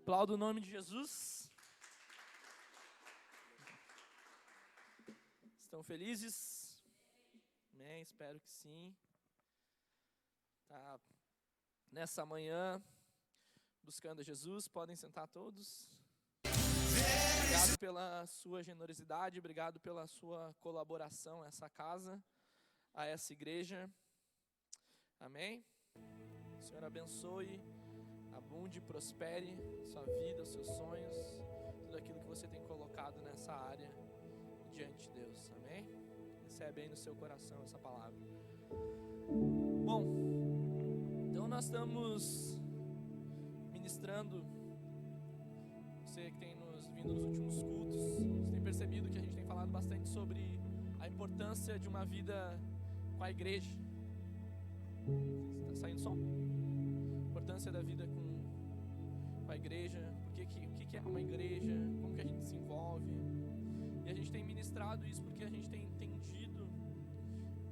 Aplauda o nome de Jesus. Estão felizes? Amém, espero que sim. Tá nessa manhã, buscando a Jesus, podem sentar todos. Obrigado pela sua generosidade, obrigado pela sua colaboração a essa casa, a essa igreja. Amém? O Senhor abençoe, abunde, prospere sua vida, os seus sonhos, tudo aquilo que você tem colocado nessa área diante de Deus. Amém? Recebe aí no seu coração essa palavra. Bom, então nós estamos ministrando. Você que tem nos vindo nos últimos cultos, você tem percebido que a gente tem falado bastante sobre a importância de uma vida com a igreja. Está saindo som? A importância da vida com a igreja, o que é uma igreja, como que a gente se envolve. E a gente tem ministrado isso porque a gente tem entendido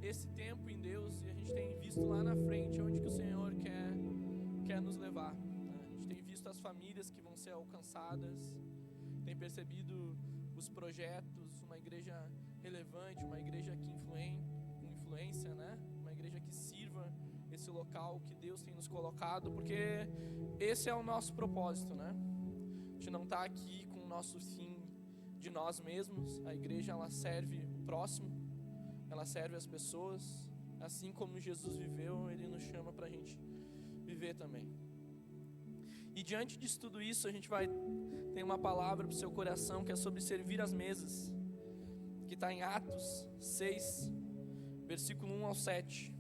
esse tempo em Deus e a gente tem visto lá na frente onde que o Senhor quer nos levar. A gente tem visto as famílias que vão ser alcançadas, tem percebido os projetos, uma igreja relevante, uma igreja com influência, né? Uma igreja que sirva esse local que Deus tem nos colocado, porque esse é o nosso propósito, né? A gente não está aqui com o nosso fim de nós mesmos. A igreja, ela serve o próximo, ela serve as pessoas, assim como Jesus viveu, Ele nos chama para a gente viver também. E diante de tudo isso, a gente vai ter uma palavra para o seu coração, que é sobre servir as mesas, que está em Atos 6, versículo 1 ao 7.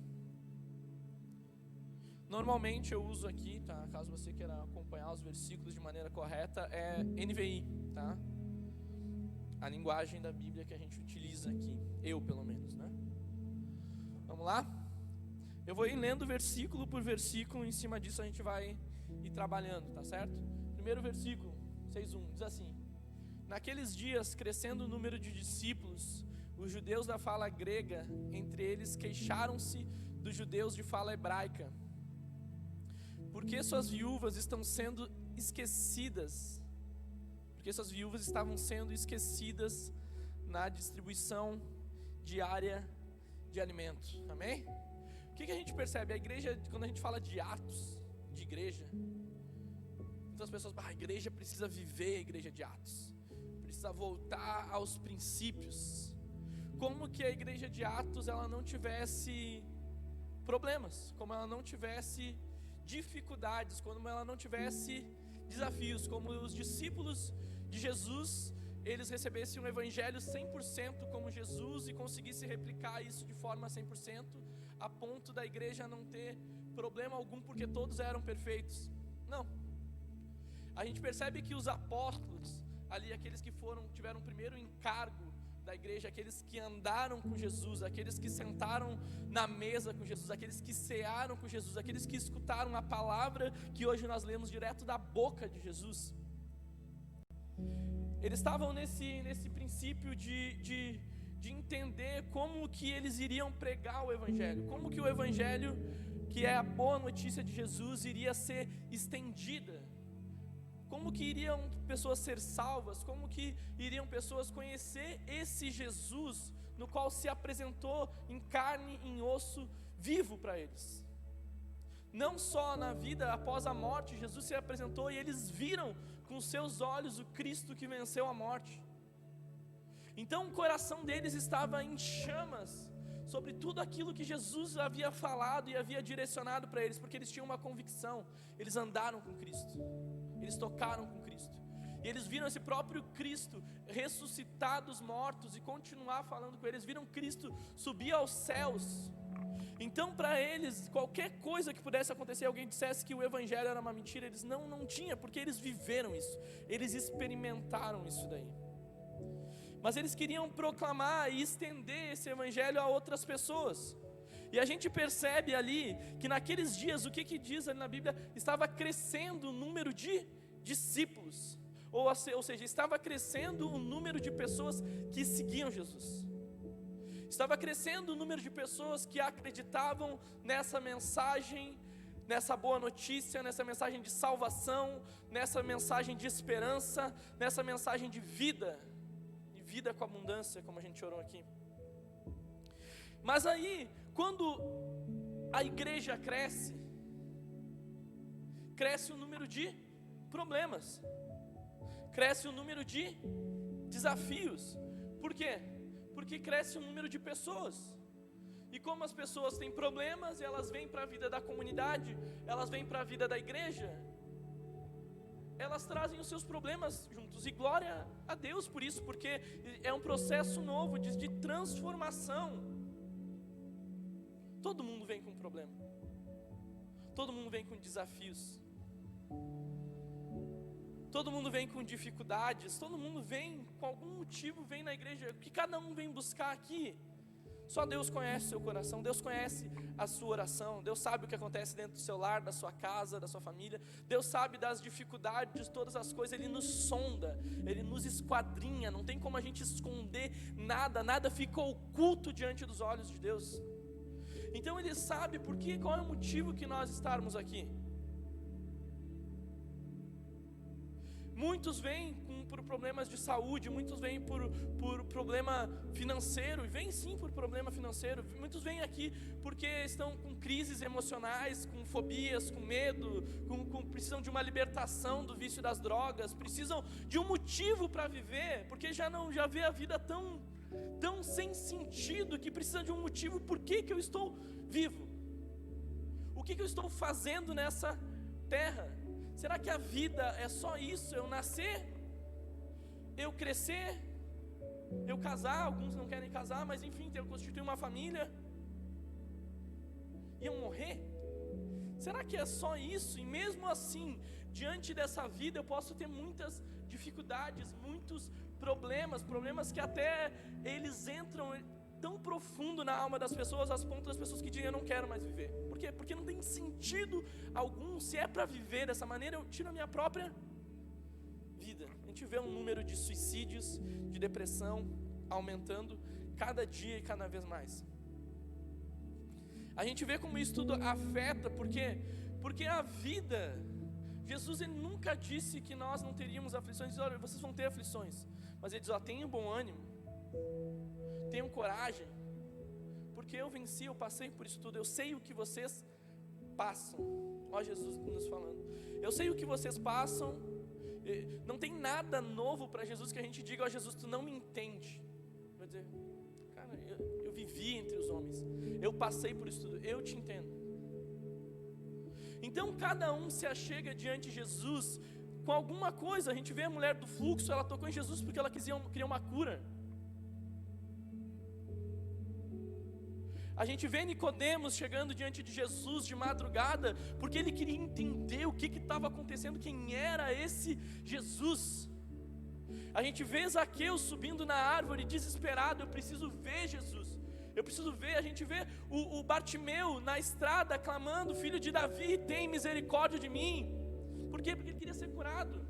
Normalmente eu uso aqui, tá? Caso você queira acompanhar os versículos de maneira correta, é NVI, tá? A linguagem da Bíblia que a gente utiliza aqui, eu pelo menos, né? Vamos lá? Eu vou ir lendo versículo por versículo, em cima disso a gente vai ir trabalhando, tá certo? Primeiro versículo, 6:1, diz assim: Naqueles dias, crescendo o número de discípulos, os judeus da fala grega, entre eles, queixaram-se dos judeus de fala hebraica. Porque suas viúvas estão sendo esquecidas? Porque suas viúvas estavam sendo esquecidas na distribuição diária de alimento. Amém? O que a gente percebe? A igreja, quando a gente fala de atos de igreja, muitas pessoas, a igreja precisa viver a igreja de Atos, precisa voltar aos princípios. Como que a igreja de Atos ela não tivesse problemas, como ela não tivesse dificuldades, como ela não tivesse desafios, como os discípulos de Jesus, eles recebessem um evangelho 100% como Jesus e conseguissem replicar isso de forma 100%, a ponto da igreja não ter problema algum porque todos eram perfeitos. Não. A gente percebe que os apóstolos, ali aqueles que tiveram o primeiro encargo da igreja, aqueles que andaram com Jesus, aqueles que sentaram na mesa com Jesus, aqueles que cearam com Jesus, aqueles que escutaram a palavra que hoje nós lemos direto da boca de Jesus, eles estavam nesse princípio de entender como que eles iriam pregar o evangelho, como que o evangelho, que é a boa notícia de Jesus, iria ser estendida, como que iriam pessoas ser salvas, como que iriam pessoas conhecer esse Jesus, no qual se apresentou em carne e em osso, vivo para eles. Não só na vida após a morte, Jesus se apresentou e eles viram com seus olhos o Cristo que venceu a morte. Então o coração deles estava em chamas sobre tudo aquilo que Jesus havia falado e havia direcionado para eles, porque eles tinham uma convicção, eles andaram com Cristo, eles tocaram com Cristo, e eles viram esse próprio Cristo ressuscitar dos mortos e continuar falando com eles, viram Cristo subir aos céus. Então para eles, qualquer coisa que pudesse acontecer, alguém dissesse que o evangelho era uma mentira, eles não tinha, porque eles viveram isso, eles experimentaram isso daí. Mas eles queriam proclamar e estender esse evangelho a outras pessoas. E a gente percebe ali que naqueles dias, o que diz ali na Bíblia? Estava crescendo o número de discípulos, ou seja, estava crescendo o número de pessoas que seguiam Jesus. Estava crescendo o número de pessoas que acreditavam nessa mensagem nessa boa notícia, nessa mensagem de salvação, nessa mensagem de esperança, nessa mensagem de vida, e vida com abundância, como a gente orou aqui. Mas aí, quando a igreja cresce o número de problemas, cresce o número de desafios. Por quê? Porque cresce o número de pessoas. E como as pessoas têm problemas, elas vêm para a vida da comunidade, elas vêm para a vida da igreja, elas trazem os seus problemas juntos. E glória a Deus por isso, porque é um processo novo de transformação. Todo mundo vem com problema, todo mundo vem com desafios, todo mundo vem com dificuldades, todo mundo vem com algum motivo, vem na igreja. O que cada um vem buscar aqui, só Deus conhece o seu coração, Deus conhece a sua oração, Deus sabe o que acontece dentro do seu lar, da sua casa, da sua família, Deus sabe das dificuldades, de todas as coisas. Ele nos sonda, Ele nos esquadrinha, não tem como a gente esconder nada, nada fica oculto diante dos olhos de Deus. Então Ele sabe qual é o motivo que nós estarmos aqui. Muitos vêm por problemas de saúde, muitos vêm por problema financeiro, e vêm sim por problema financeiro. Muitos vêm aqui porque estão com crises emocionais, com fobias, com medo, precisam de uma libertação do vício das drogas, precisam de um motivo para viver, porque já vê a vida tão sem sentido, que precisa de um motivo. Por que eu estou vivo? O que eu estou fazendo nessa terra? Será que a vida é só isso? Eu nascer, eu crescer, eu casar, alguns não querem casar, mas enfim, eu constituir uma família, e eu morrer? Será que é só isso? E mesmo assim, diante dessa vida, eu posso ter muitas dificuldades, muitos problemas que até eles entram tão profundo na alma das pessoas, às ponto das pessoas que dizem: eu não quero mais viver. Por quê? Porque não tem sentido algum. Se é para viver dessa maneira, eu tiro a minha própria vida. A gente vê um número de suicídios, de depressão aumentando cada dia e cada vez mais. A gente vê como isso tudo afeta, porque a vida, Jesus ele nunca disse que nós não teríamos aflições. Ele diz: olha, vocês vão ter aflições, mas ele diz: ó, tenham bom ânimo, tenham coragem, porque eu venci, eu passei por isso tudo. Eu sei o que vocês passam. Ó, Jesus nos falando, eu sei o que vocês passam. Não tem nada novo para Jesus que a gente diga: ó, Jesus, tu não me entende. Vai dizer: cara, eu vivi entre os homens, eu passei por isso tudo, eu te entendo. Então cada um se achega diante de Jesus com alguma coisa. A gente vê a mulher do fluxo, ela tocou em Jesus porque ela queria uma cura. A gente vê Nicodemos chegando diante de Jesus de madrugada, porque ele queria entender o que estava acontecendo, quem era esse Jesus. A gente vê Zaqueu subindo na árvore desesperado: eu preciso ver Jesus, eu preciso ver. A gente vê o Bartimeu na estrada clamando: filho de Davi, tem misericórdia de mim. Por quê? Porque ele queria ser curado.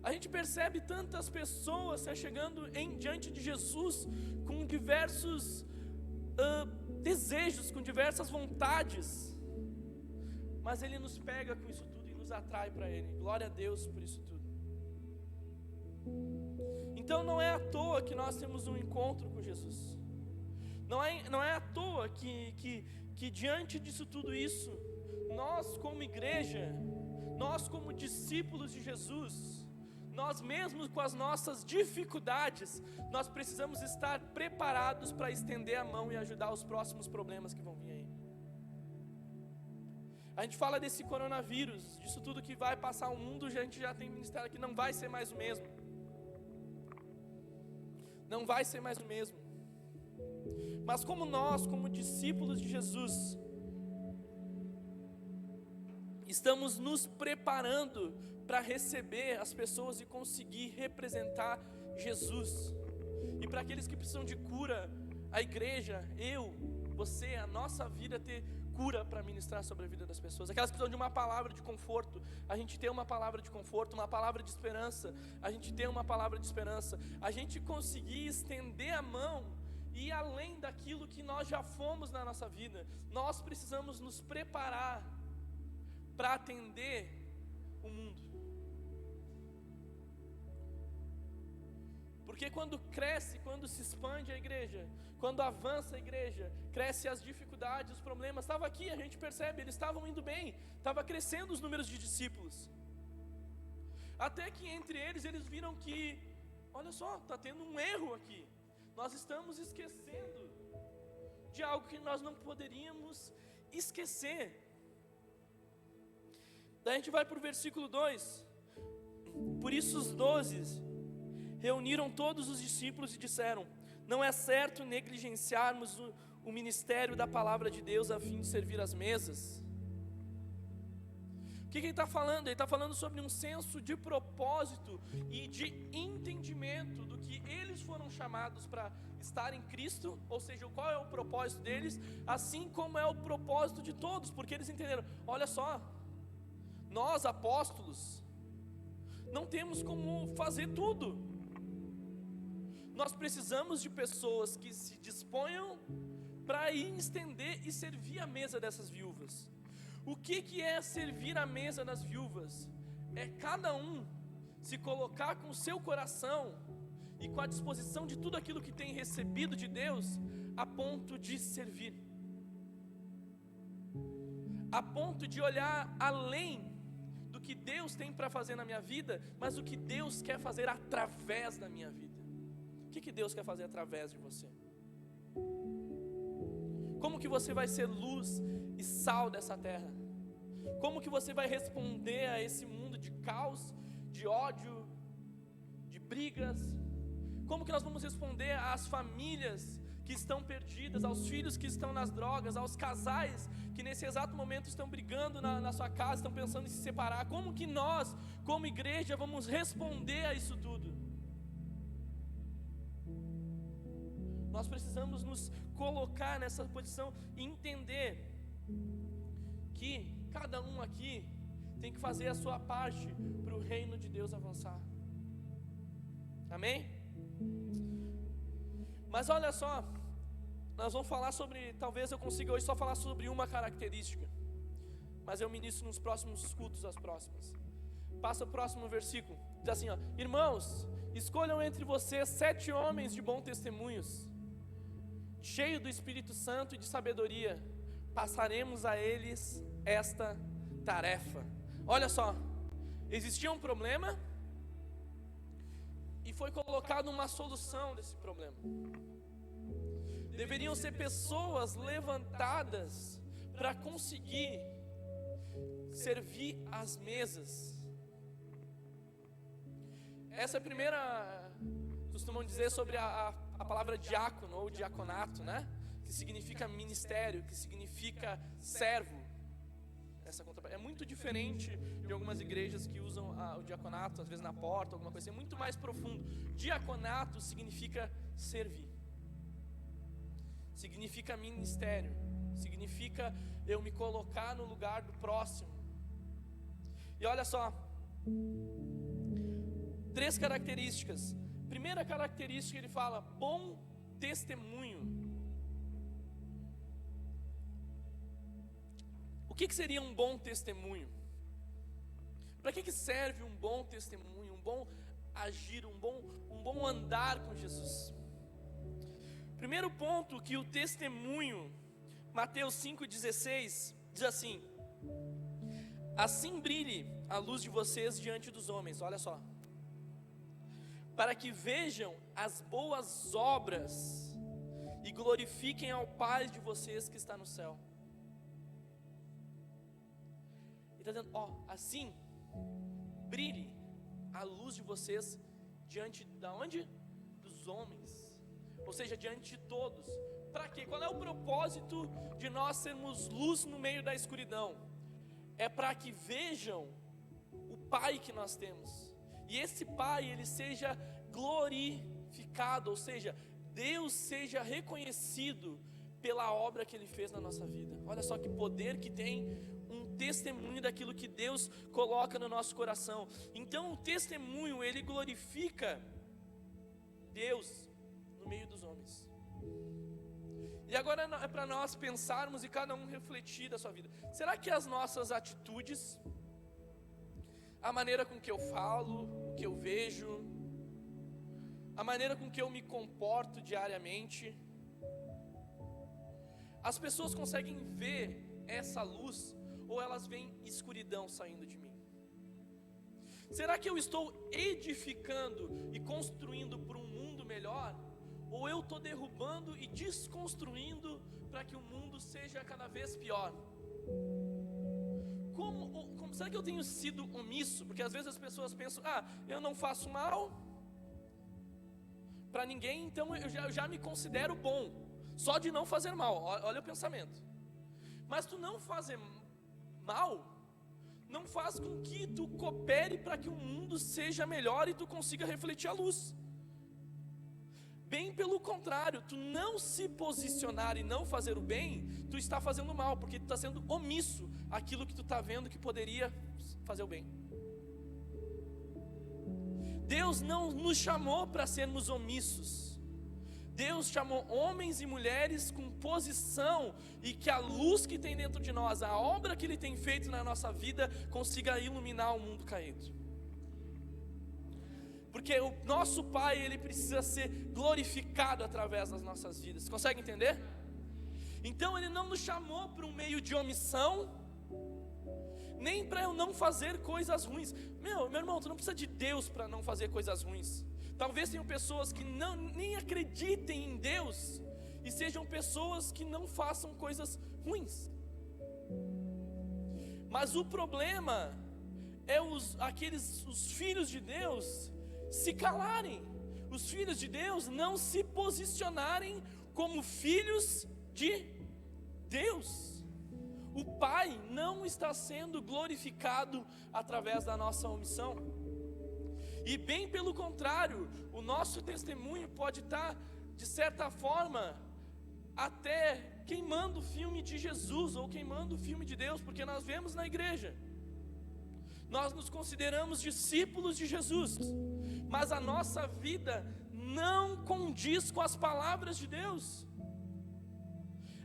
A gente percebe tantas pessoas se chegando diante de Jesus com diversos desejos, com diversas vontades, mas Ele nos pega com isso tudo e nos atrai para Ele. Glória a Deus por isso tudo. Então não é à toa que nós temos um encontro com Jesus. Não é à toa que diante disso tudo isso, nós como igreja, nós como discípulos de Jesus, nós mesmos com as nossas dificuldades, nós precisamos estar preparados para estender a mão e ajudar os próximos problemas que vão vir aí. A gente fala desse coronavírus, disso tudo que vai passar o mundo. A gente já tem ministério que não vai ser mais o mesmo. Não vai ser mais o mesmo. Mas como nós, como discípulos de Jesus, estamos nos preparando para receber as pessoas e conseguir representar Jesus. E para aqueles que precisam de cura, a igreja, você, a nossa vida ter cura para ministrar sobre a vida das pessoas. Aquelas que precisam de uma palavra de conforto, a gente tem uma palavra de conforto, uma palavra de esperança, a gente tem uma palavra de esperança. A gente conseguir estender a mão ir além daquilo que nós já fomos na nossa vida. Nós precisamos nos preparar para atender o mundo. Porque quando cresce, quando se expande a igreja, quando avança a igreja, cresce as dificuldades, os problemas. Estava aqui, a gente percebe, eles estavam indo bem, estava crescendo os números de discípulos. Até que entre eles viram que, olha só, está tendo um erro aqui. Nós estamos esquecendo de algo que nós não poderíamos esquecer. Daí a gente vai para o versículo 2. Por isso os 12 reuniram todos os discípulos e disseram: não é certo negligenciarmos o ministério da palavra de Deus a fim de servir às mesas. O que ele está falando? Ele está falando sobre um senso de propósito e de entendimento do que eles foram chamados para estar em Cristo, ou seja, qual é o propósito deles, assim como é o propósito de todos, porque eles entenderam, olha só, nós apóstolos, não temos como fazer tudo, nós precisamos de pessoas que se disponham para ir estender e servir a mesa dessas viúvas. O que é servir a mesa das viúvas? É cada um se colocar com o seu coração e com a disposição de tudo aquilo que tem recebido de Deus, a ponto de servir, a ponto de olhar além do que Deus tem para fazer na minha vida, mas o que Deus quer fazer através da minha vida. O que Deus quer fazer através de você? Como que você vai ser luz e sal dessa terra? Como que você vai responder a esse mundo de caos, de ódio, de brigas? Como que nós vamos responder às famílias que estão perdidas, aos filhos que estão nas drogas, aos casais que nesse exato momento estão brigando na sua casa, estão pensando em se separar? Como que nós, como igreja, vamos responder a isso tudo? Nós precisamos nos colocar nessa posição e entender que cada um aqui tem que fazer a sua parte para o reino de Deus avançar. Amém? Mas olha só, nós vamos falar sobre, talvez eu consiga hoje só falar sobre uma característica, mas eu ministro nos próximos cultos, as próximas. Passa o próximo versículo, diz assim, ó: irmãos, escolham entre vocês 7 homens de bom testemunhos, cheio do Espírito Santo e de sabedoria, passaremos a eles esta tarefa. Olha só, existia um problema e foi colocada uma solução desse problema. Deveriam ser pessoas levantadas para conseguir servir as mesas. Essa é a primeira, costumam dizer sobre a palavra diácono ou diaconato, né? Que significa ministério, que significa servo. É muito diferente de algumas igrejas que usam o diaconato, às vezes na porta, alguma coisa assim, é muito mais profundo. Diaconato significa servir, significa ministério, significa eu me colocar no lugar do próximo. E olha só, 3 características. Primeira característica, ele fala: bom testemunho. O que seria um bom testemunho? Para que serve um bom testemunho, um bom agir, um bom andar com Jesus? Primeiro ponto, que o testemunho, Mateus 5,16, diz assim: assim brilhe a luz de vocês diante dos homens, olha só, para que vejam as boas obras e glorifiquem ao Pai de vocês que está no céu. Ele está dizendo, assim, brilhe a luz de vocês diante da onde? Dos homens, ou seja, diante de todos. Para quê? Qual é o propósito de nós sermos luz no meio da escuridão? É para que vejam o Pai que nós temos, e esse Pai, ele seja glorificado, ou seja, Deus seja reconhecido pela obra que Ele fez na nossa vida. Olha só que poder que tem um testemunho daquilo que Deus coloca no nosso coração. Então o testemunho, ele glorifica Deus no meio dos homens. E agora é para nós pensarmos e cada um refletir da sua vida. Será que as nossas atitudes, a maneira com que eu falo, o que eu vejo, a maneira com que eu me comporto diariamente, as pessoas conseguem ver essa luz ou elas veem escuridão saindo de mim? Será que eu estou edificando e construindo para um mundo melhor? Ou eu estou derrubando e desconstruindo para que o mundo seja cada vez pior? Será que eu tenho sido omisso? Porque às vezes as pessoas pensam, eu não faço mal para ninguém, então eu já me considero bom, só de não fazer mal. Olha o pensamento. Mas tu não fazer mal não faz com que tu coopere para que o mundo seja melhor e tu consiga refletir a luz. Bem pelo contrário, tu não se posicionar e não fazer o bem, tu está fazendo mal, porque tu está sendo omisso àquilo que tu está vendo que poderia fazer o bem. Deus não nos chamou para sermos omissos. Deus chamou homens e mulheres com posição, e que a luz que tem dentro de nós, a obra que Ele tem feito na nossa vida, consiga iluminar o mundo caído. Porque o nosso Pai, Ele precisa ser glorificado através das nossas vidas. Você consegue entender? Então Ele não nos chamou para um meio de omissão, nem para eu não fazer coisas ruins. Meu irmão, tu não precisa de Deus para não fazer coisas ruins. Talvez tenham pessoas que nem acreditem em Deus, e sejam pessoas que não façam coisas ruins. Mas o problema é os filhos de Deus se calarem, os filhos de Deus não se posicionarem como filhos de Deus. O Pai não está sendo glorificado através da nossa omissão. E bem pelo contrário, o nosso testemunho pode estar, de certa forma, até queimando o filme de Jesus, ou queimando o filme de Deus, porque nós vemos na igreja, nós nos consideramos discípulos de Jesus, mas a nossa vida não condiz com as palavras de Deus.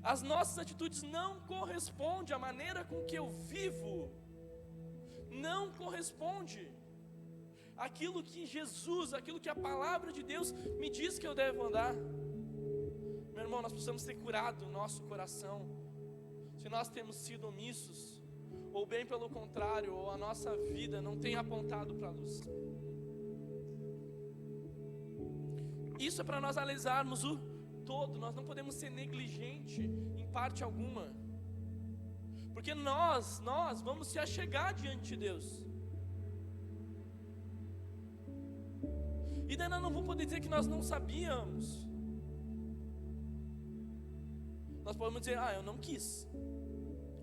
As nossas atitudes não correspondem, à maneira com que eu vivo não corresponde àquilo que Jesus, aquilo que a palavra de Deus me diz que eu devo andar. Meu irmão, nós precisamos ter curado o nosso coração, se nós temos sido omissos, ou bem pelo contrário, ou a nossa vida não tem apontado para a luz. Isso é para nós analisarmos o todo. Nós não podemos ser negligentes em parte alguma, porque nós vamos se achegar diante de Deus, e daí nós não vamos poder dizer que nós não sabíamos. Nós podemos dizer, eu não quis,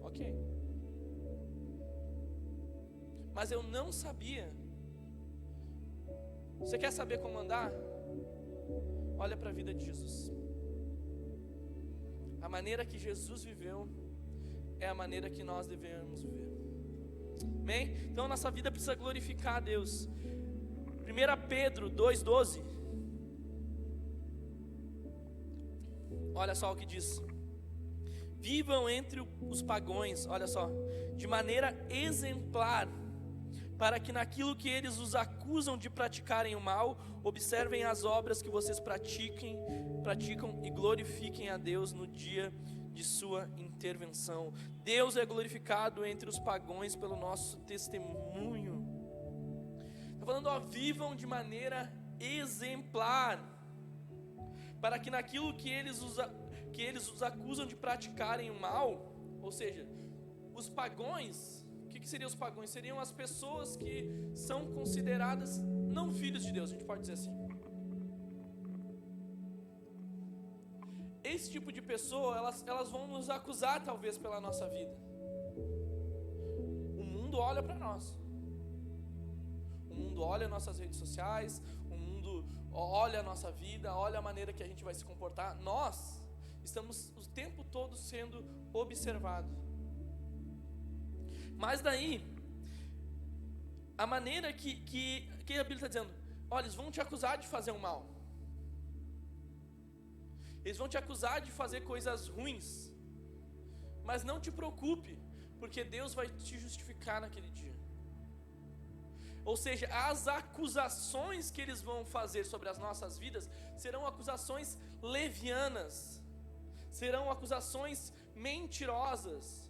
ok, mas eu não sabia. Você quer saber como andar? Olha para a vida de Jesus. A maneira que Jesus viveu é a maneira que nós devemos viver. Amém? Então nossa vida precisa glorificar a Deus. 1 Pedro 2,12. Olha só o que diz: vivam entre os pagãos, olha só, de maneira exemplar, para que naquilo que eles os acusam de praticarem o mal, observem as obras que vocês praticam e glorifiquem a Deus no dia de sua intervenção. Deus é glorificado entre os pagãos pelo nosso testemunho. Está falando, vivam de maneira exemplar, para que naquilo que eles os acusam de praticarem o mal, ou seja, os pagãos. O que seriam os pagãos? Seriam as pessoas que são consideradas não filhos de Deus, a gente pode dizer assim. Esse tipo de pessoa, elas vão nos acusar talvez pela nossa vida. O mundo olha para nós, o mundo olha nossas redes sociais, o mundo olha a nossa vida, olha a maneira que a gente vai se comportar. Nós estamos o tempo todo sendo observados. Mas daí, a maneira que a Bíblia está dizendo, olha, eles vão te acusar de fazer um mal. Eles vão te acusar de fazer coisas ruins. Mas não te preocupe, porque Deus vai te justificar naquele dia. Ou seja, as acusações que eles vão fazer sobre as nossas vidas serão acusações levianas, serão acusações mentirosas.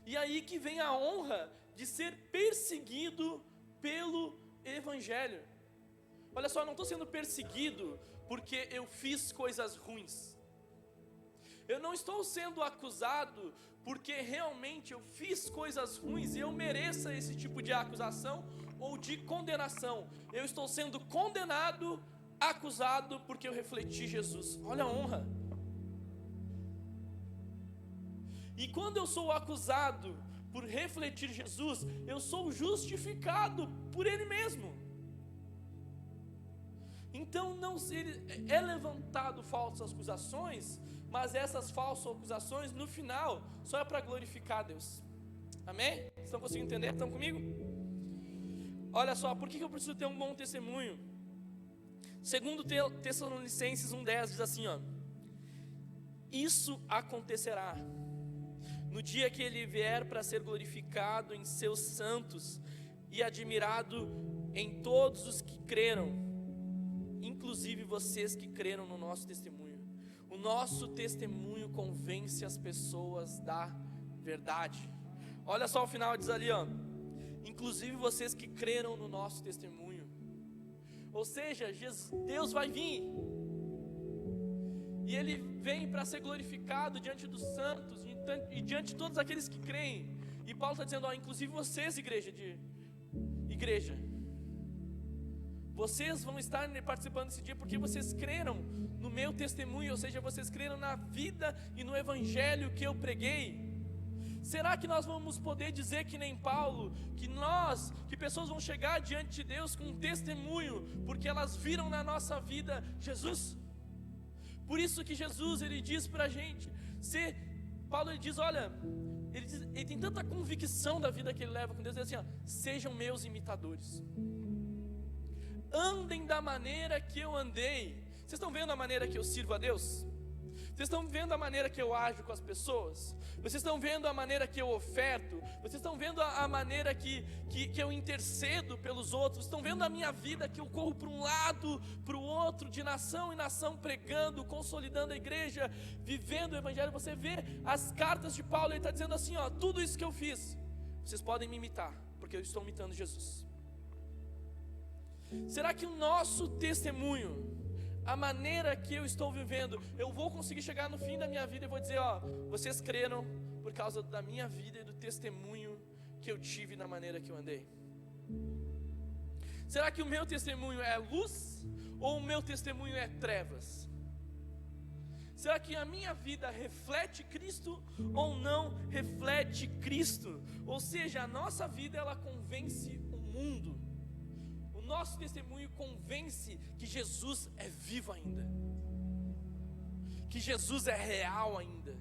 E aí que vem a honra de ser perseguido pelo Evangelho. Olha só, eu não estou sendo perseguido porque eu fiz coisas ruins. Eu não estou sendo acusado porque realmente eu fiz coisas ruins e eu mereça esse tipo de acusação ou de condenação. Eu estou sendo condenado, acusado porque eu refleti Jesus. Olha a honra. E quando eu sou acusado por refletir Jesus, eu sou justificado por Ele mesmo. Então não é levantado falsas acusações, mas essas falsas acusações no final só é para glorificar Deus. Amém? Estão conseguindo entender? Estão comigo? Olha só, por que eu preciso ter um bom testemunho? Segundo Tessalonicenses 1:10 diz assim, ó: isso acontecerá no dia que Ele vier para ser glorificado em seus santos e admirado em todos os que creram, inclusive vocês que creram no nosso testemunho. O nosso testemunho convence as pessoas da verdade. Olha só o final, diz ali, ó: inclusive vocês que creram no nosso testemunho. Ou seja, Deus vai vir, e Ele vem para ser glorificado diante dos santos e diante de todos aqueles que creem. E Paulo está dizendo, ó, inclusive vocês, igreja, vocês vão estar participando desse dia porque vocês creram no meu testemunho, ou seja, vocês creram na vida e no evangelho que eu preguei. Será que nós vamos poder dizer que nem Paulo, que pessoas vão chegar diante de Deus com um testemunho, porque elas viram na nossa vida Jesus? Por isso que Jesus, Ele diz pra gente, Paulo ele diz, olha, ele tem tanta convicção da vida que ele leva com Deus, ele diz assim, ó: sejam meus imitadores, andem da maneira que eu andei. Vocês estão vendo a maneira que eu sirvo a Deus? Vocês estão vendo a maneira que eu ajo com as pessoas? Vocês estão vendo a maneira que eu oferto? Vocês estão vendo a maneira que eu intercedo pelos outros? Estão vendo a minha vida que eu corro para um lado, para o outro, de nação em nação, pregando, consolidando a igreja, vivendo o evangelho? Você vê as cartas de Paulo, ele está dizendo assim, ó: tudo isso que eu fiz, vocês podem me imitar, porque eu estou imitando Jesus. Será que o nosso testemunho, a maneira que eu estou vivendo, eu vou conseguir chegar no fim da minha vida e vou dizer, ó: vocês creram por causa da minha vida e do testemunho que eu tive na maneira que eu andei? Será que o meu testemunho é luz ou o meu testemunho é trevas? Será que a minha vida reflete Cristo ou não reflete Cristo? Ou seja, a nossa vida, ela convence o mundo. Nosso testemunho convence que Jesus é vivo ainda, que Jesus é real ainda,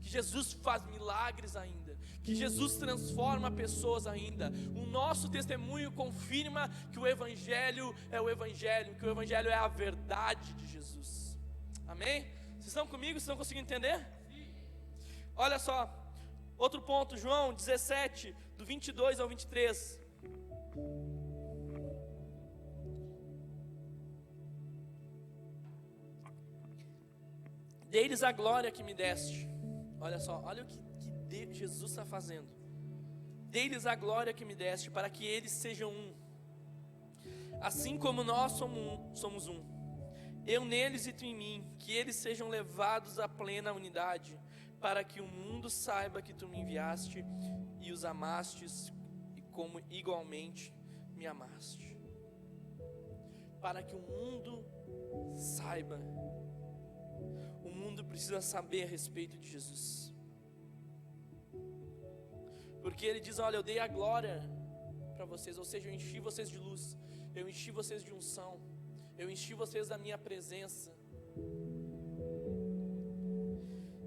que Jesus faz milagres ainda, que Jesus transforma pessoas ainda. O nosso testemunho confirma que o Evangelho é o Evangelho, que o Evangelho é a verdade de Jesus. Amém? Vocês estão comigo? Vocês estão conseguindo entender? Olha só, outro ponto, João 17, do 22 ao 23. Dê-lhes a glória que me deste. Olha só, olha o que Jesus está fazendo. Dê-lhes a glória que me deste, para que eles sejam um, assim como nós somos um. Eu neles e tu em mim, que eles sejam levados à plena unidade, para que o mundo saiba que tu me enviaste e os amastes, e como igualmente me amaste. Para que o mundo saiba. O mundo precisa saber a respeito de Jesus, porque Ele diz, olha, eu dei a glória para vocês, ou seja, eu enchi vocês de luz, eu enchi vocês de unção, eu enchi vocês da minha presença.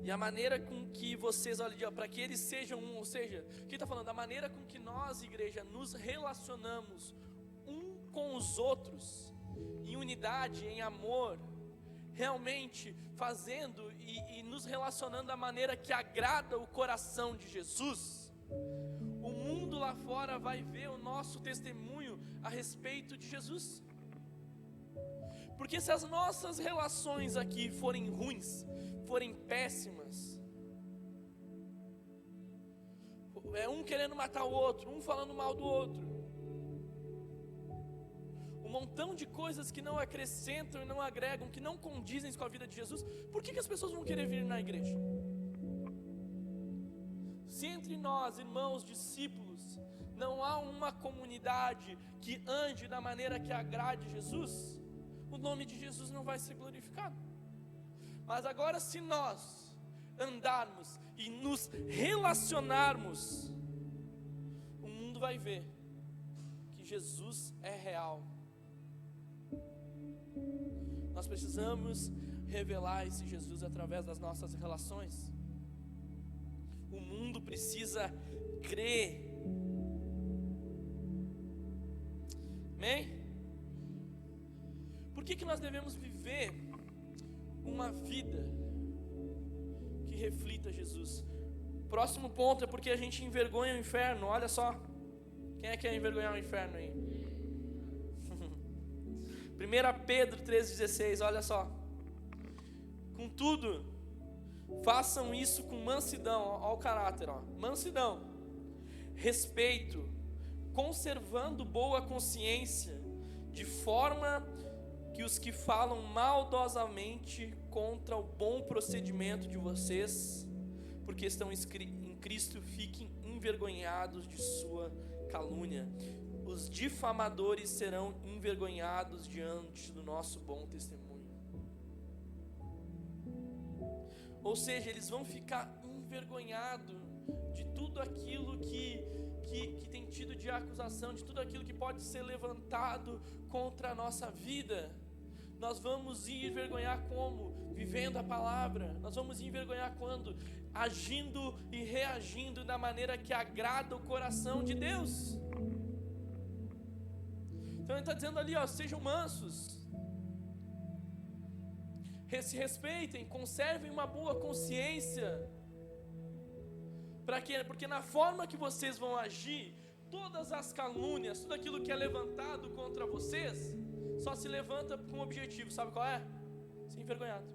E a maneira com que vocês, olha, para que eles sejam um, ou seja, o que está falando? A maneira com que nós, igreja, nos relacionamos um com os outros, em unidade, em amor, realmente fazendo e nos relacionando da maneira que agrada o coração de Jesus, o mundo lá fora vai ver o nosso testemunho a respeito de Jesus. Porque se as nossas relações aqui forem ruins, forem péssimas, é um querendo matar o outro, um falando mal do outro, um montão de coisas que não acrescentam e não agregam, que não condizem com a vida de Jesus, por que as pessoas vão querer vir na igreja? Se entre nós, irmãos, discípulos, não há uma comunidade que ande da maneira que agrade Jesus, o nome de Jesus não vai ser glorificado. Mas agora, se nós andarmos e nos relacionarmos, o mundo vai ver que Jesus é real. Nós precisamos revelar esse Jesus através das nossas relações. O mundo precisa crer. Amém? Por que nós devemos viver uma vida que reflita Jesus? Próximo ponto é porque a gente envergonha o inferno. Olha só, quem é que quer envergonhar o inferno aí? 1 Pedro 3,16, olha só. Contudo, façam isso com mansidão, ó o caráter, ó, mansidão, respeito, conservando boa consciência, de forma que os que falam maldosamente contra o bom procedimento de vocês, porque estão em Cristo, fiquem envergonhados de sua calúnia. Os difamadores serão envergonhados diante do nosso bom testemunho. Ou seja, eles vão ficar envergonhados de tudo aquilo que tem tido de acusação, de tudo aquilo que pode ser levantado contra a nossa vida. Nós vamos envergonhar como? Vivendo a palavra. Nós vamos envergonhar quando? Agindo e reagindo da maneira que agrada o coração de Deus. Então ele está dizendo ali, ó, sejam mansos, se respeitem, conservem uma boa consciência. Para quê? Porque na forma que vocês vão agir, todas as calúnias, tudo aquilo que é levantado contra vocês, só se levanta com um objetivo, sabe qual é? Ser envergonhado.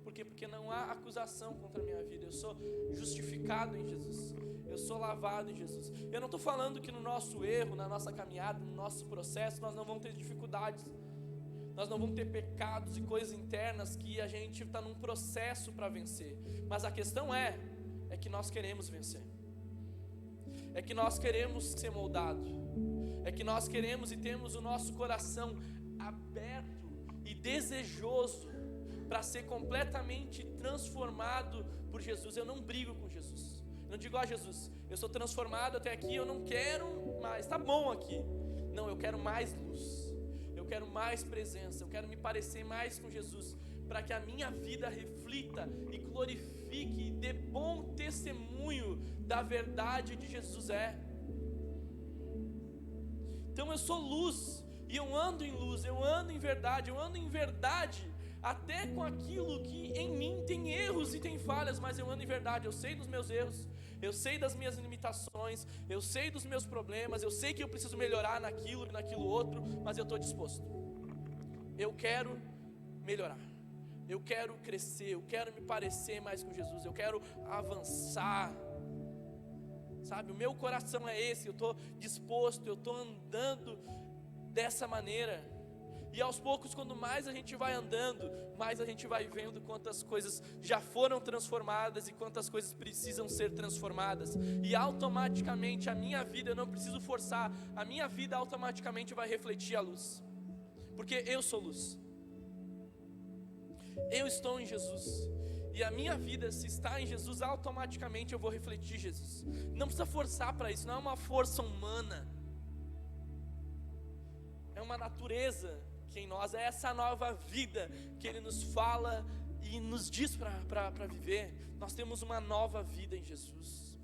Por quê? Porque não há acusação contra a minha vida. Eu sou justificado em Jesus. Eu sou lavado em Jesus. Eu não estou falando que no nosso erro, na nossa caminhada, no nosso processo, nós não vamos ter dificuldades. Nós não vamos ter pecados e coisas internas que a gente está num processo para vencer. Mas a questão é que nós queremos vencer. É que nós queremos ser moldados. É que nós queremos e temos o nosso coração aberto e desejoso para ser completamente transformado por Jesus. Eu não brigo com Jesus. Eu não digo, Jesus, eu sou transformado até aqui, eu não quero mais, tá bom aqui. Não, eu quero mais luz. Eu quero mais presença. Eu quero me parecer mais com Jesus, para que a minha vida reflita e glorifique e dê bom testemunho da verdade de Jesus Então eu sou luz, e eu ando em luz, eu ando em verdade até com aquilo que em mim tem erros e tem falhas, mas eu ando em verdade. Eu sei dos meus erros, eu sei das minhas limitações, eu sei dos meus problemas, eu sei que eu preciso melhorar naquilo e naquilo outro, mas eu estou disposto. Eu quero melhorar, eu quero crescer, eu quero me parecer mais com Jesus, eu quero avançar. Sabe, o meu coração é esse, eu estou disposto, eu estou andando dessa maneira. E aos poucos, quando mais a gente vai andando, mais a gente vai vendo quantas coisas já foram transformadas e quantas coisas precisam ser transformadas. E automaticamente a minha vida, eu não preciso forçar, a minha vida automaticamente vai refletir a luz. Porque eu sou luz. Eu estou em Jesus. E a minha vida, se está em Jesus, automaticamente eu vou refletir Jesus. Não precisa forçar para isso, não é uma força humana. É uma natureza que em nós, é essa nova vida que Ele nos fala e nos diz para viver. Nós temos uma nova vida em Jesus.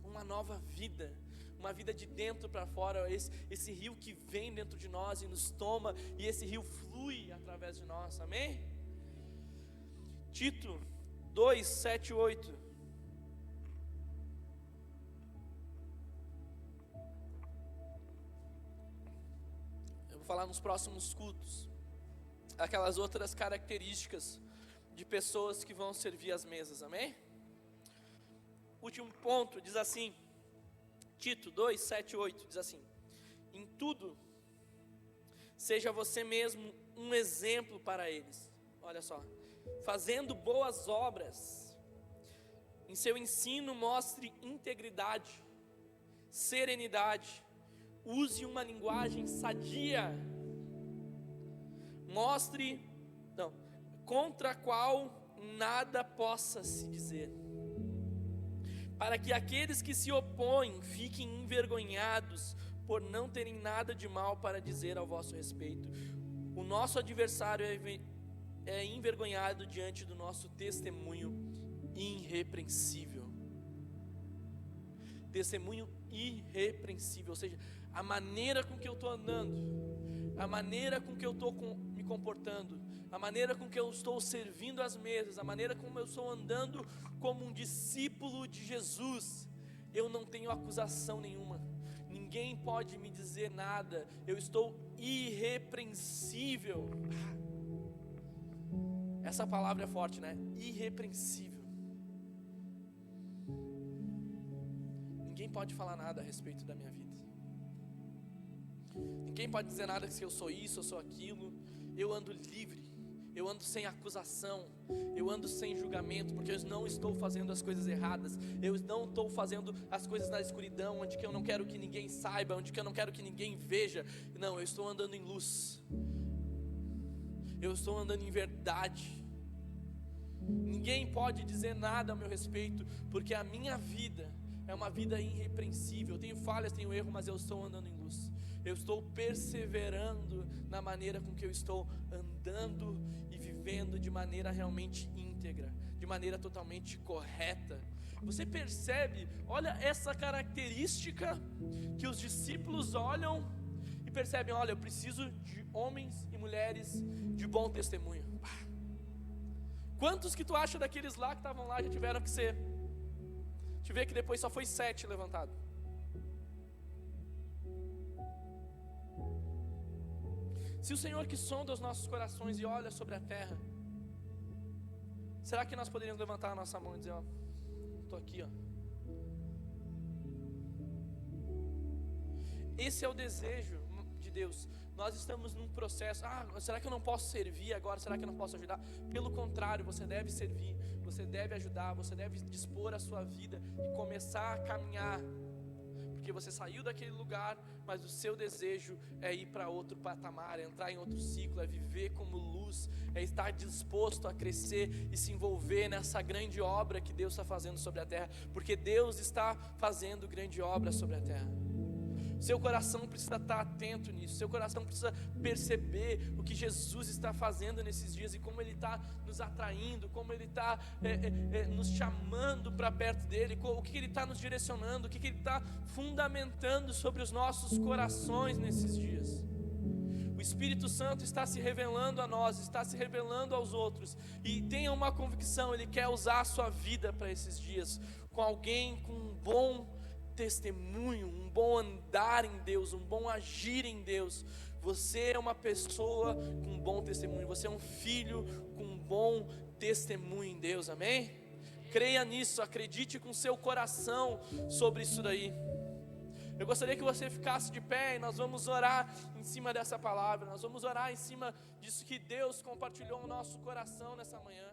Uma nova vida, uma vida de dentro para fora, esse rio que vem dentro de nós e nos toma, e esse rio flui através de nós, amém? Tito 2, 7, 8. Eu vou falar nos próximos cultos aquelas outras características de pessoas que vão servir as mesas, amém? Último ponto, diz assim, Tito 2, 7, 8, diz assim: em tudo, seja você mesmo um exemplo para eles. Olha só, fazendo boas obras, em seu ensino mostre integridade, serenidade, use uma linguagem sadia, contra a qual nada possa se dizer, para que aqueles que se opõem fiquem envergonhados por não terem nada de mal para dizer ao vosso respeito. O nosso adversário é envergonhado diante do nosso testemunho irrepreensível. Testemunho irrepreensível, ou seja, a maneira com que eu estou andando, a maneira com que eu estou me comportando, a maneira com que eu estou servindo as mesas, a maneira como eu estou andando como um discípulo de Jesus, eu não tenho acusação nenhuma, ninguém pode me dizer nada, eu estou irrepreensível. Essa palavra é forte, né? Irrepreensível. Ninguém pode falar nada a respeito da minha vida, ninguém pode dizer nada que eu sou isso, eu sou aquilo. Eu ando livre, eu ando sem acusação, eu ando sem julgamento, porque eu não estou fazendo as coisas erradas, eu não estou fazendo as coisas na escuridão, onde que eu não quero que ninguém saiba, onde que eu não quero que ninguém veja. Não, eu estou andando em luz, eu estou andando em verdade. Ninguém pode dizer nada a meu respeito, porque a minha vida é uma vida irrepreensível. Eu tenho falhas, tenho erro, mas eu estou andando em luz. Eu estou perseverando na maneira com que eu estou andando e vivendo de maneira realmente íntegra, de maneira totalmente correta. Você percebe? Olha essa característica que os discípulos olham e percebem: olha, eu preciso de homens e mulheres de bom testemunho. Quantos que tu acha daqueles lá que estavam lá já tiveram que ser? Te vê que depois só foi 7 levantado. Se o Senhor que sonda os nossos corações e olha sobre a terra, será que nós poderíamos levantar a nossa mão e dizer: ó, estou aqui, ó. Esse é o desejo de Deus. Nós estamos num processo: será que eu não posso servir agora? Será que eu não posso ajudar? Pelo contrário, você deve servir, você deve ajudar, você deve dispor a sua vida e começar a caminhar, porque você saiu daquele lugar, mas o seu desejo é ir para outro patamar, é entrar em outro ciclo, é viver como luz, é estar disposto a crescer e se envolver nessa grande obra que Deus está fazendo sobre a terra, porque Deus está fazendo grande obra sobre a terra. Seu coração precisa estar atento nisso, seu coração precisa perceber o que Jesus está fazendo nesses dias e como Ele está nos atraindo, como Ele está nos chamando para perto dEle, o que Ele está nos direcionando, o que Ele está fundamentando sobre os nossos corações nesses dias. O Espírito Santo está se revelando a nós, está se revelando aos outros, e tenha uma convicção: Ele quer usar a sua vida para esses dias, com alguém com um bom testemunho, um bom andar em Deus, um bom agir em Deus. Você é uma pessoa com um bom testemunho, você é um filho com um bom testemunho em Deus, amém? Creia nisso, acredite com seu coração sobre isso daí. Eu gostaria que você ficasse de pé e nós vamos orar em cima dessa palavra, nós vamos orar em cima disso que Deus compartilhou no nosso coração nessa manhã.